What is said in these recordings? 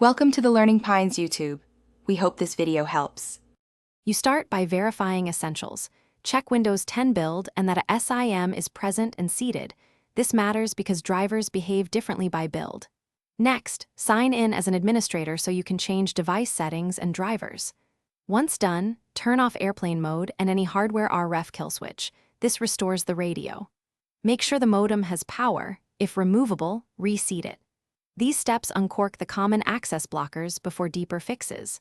Welcome to the Learning Pines YouTube. We hope this video helps. You start by verifying essentials. Check Windows 10 build and that a SIM is present and seated. This matters because drivers behave differently by build. Next, sign in as an administrator so you can change device settings and drivers. Once done, turn off airplane mode and any hardware RF kill switch. This restores the radio. Make sure the modem has power. If removable, reseat it. These steps uncork the common access blockers before deeper fixes.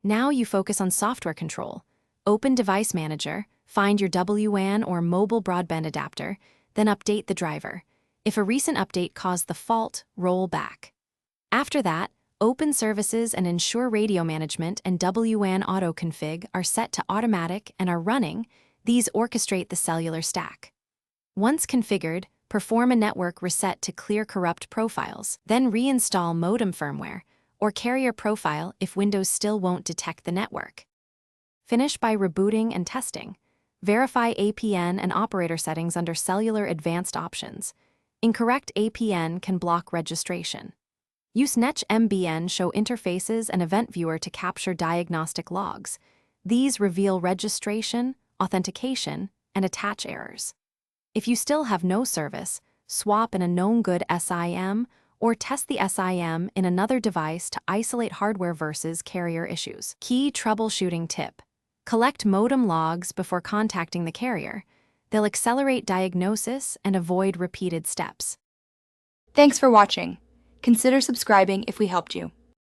Now you focus on software control. Open Device Manager, find your WAN or mobile broadband adapter, then update the driver. If a recent update caused the fault, roll back. After that, open Services and ensure radio management and WAN auto-config are set to automatic and are running. These orchestrate the cellular stack. Once configured, perform a network reset to clear corrupt profiles, then reinstall modem firmware or carrier profile if Windows still won't detect the network. Finish by rebooting and testing. Verify APN and operator settings under Cellular Advanced Options. Incorrect APN can block registration. Use NetMBN Show Interfaces and Event Viewer to capture diagnostic logs. These reveal registration, authentication, and attach errors. If you still have no service, swap in a known good SIM or test the SIM in another device to isolate hardware versus carrier issues. Key troubleshooting tip: collect modem logs before contacting the carrier. They'll accelerate diagnosis and avoid repeated steps. Thanks for watching. Consider subscribing if we helped you.